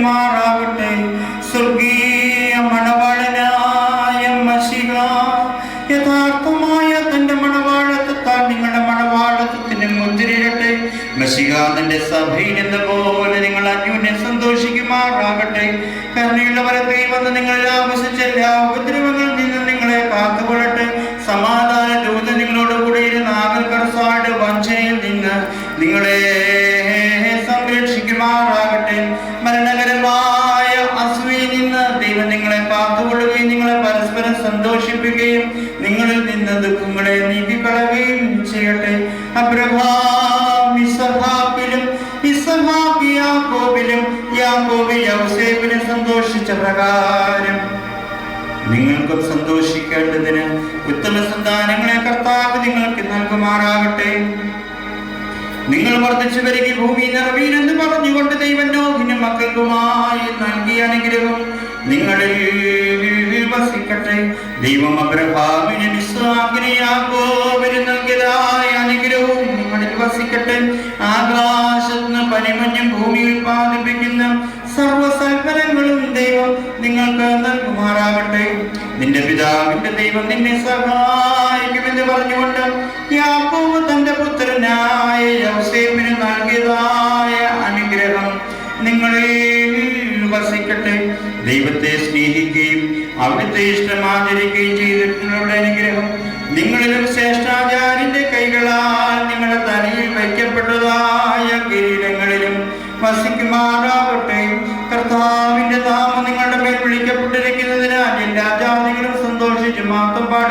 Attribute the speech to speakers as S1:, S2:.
S1: സന്തോഷിക്കുമാറാകട്ടെ. സ്വർഗീയ മണവാളനായ മശിഹ യഥാർത്ഥമായ തന്റെ മണവാളത്വത്താൽ നിങ്ങളുടെ മണവാളത്വത്തിന് മുദ്രയിടട്ടെ. മശിഹ തന്റെ സഭയിൽ എന്ന പോലെ നിങ്ങൾ അന്യോന്യം സന്തോഷിക്കുമാറാകട്ടെ. കരുണയുള്ളവരെ ദൈവം നിങ്ങൾ ആവശ്യിച്ച എല്ലാ ഉപദ്രവങ്ങളിൽ നിന്ന് നിങ്ങളെ കാത്തുകൊള്ളട്ടെ. സമാധാന ദൂതൻ നിങ്ങളോട് കൂടെ ഇരുന്ന് ആകൽക്കർസാട് വഞ്ചനയിൽ നിന്ന് നിങ്ങളെ സംരക്ഷിക്കുമാറാകട്ടെ. മരണകരമായ അസൂയയിൽ നിന്ന് ദൈവം നിങ്ങളെ കാത്തുകൊള്ളുകയും നിങ്ങളെ പരസ്പരം സന്തോഷിപ്പിക്കുകയും നിങ്ങളിൽ നിന്ന് ദുഃഖങ്ങളെ നീക്കിക്കളയുകയും ചെയ്യട്ടെ. അബ്രഹാം ഇസഹാക്കിലും ഇസഹാക്ക് യാക്കോബിലും യാക്കോബ് യൗസേപ്പിലും സന്തോഷിച്ച പ്രകാരം നിങ്ങൾക്കും സന്തോഷിക്കേണ്ടതിന് ഉത്തമ സന്താനങ്ങളെ കർത്താവ് നിങ്ങൾക്ക് നൽകുമാറാകട്ടെ. നിങ്ങൾ വർദ്ധിച്ചു വരിക ഭൂമി നിറവീനെന്ന് പറഞ്ഞുകൊണ്ട് ദൈവം നോഹിനും മക്കൾക്കുമായി നൽകിയ അനുഗ്രഹം നിങ്ങളിൽ വസിക്കട്ടെ. ദൈവം അബ്രഹാമിനും ഇസ്ഹാക്കിനും യാക്കോബിനും നൽകിയതായ അനുഗ്രഹവും നിങ്ങളിൽ വസിക്കട്ടെ. ആകാശത്തിന് പനിമഞ്ഞും ഭൂമി ഉൽപ്പാദിപ്പിക്കുന്ന സർവസൽഫലങ്ങളും ദൈവം നിങ്ങൾക്ക് നൽകുമാറാകട്ടെ. നിന്റെ പിതാവിന്റെ ദൈവം നിന്നെ സഹായിക്കുമെന്ന് പറഞ്ഞുകൊണ്ട് യാക്കോബ് തന്റെ പുത്രനായ യൗസേപ്പിന് നൽകിയതായ അനുഗ്രഹം നിങ്ങളിൽ വസിക്കട്ടെ. ദൈവത്തെ സ്നേഹിക്കുകയും അവിടുത്തെ ഇഷ്ടം ആചരിക്കുകയും ചെയ്ത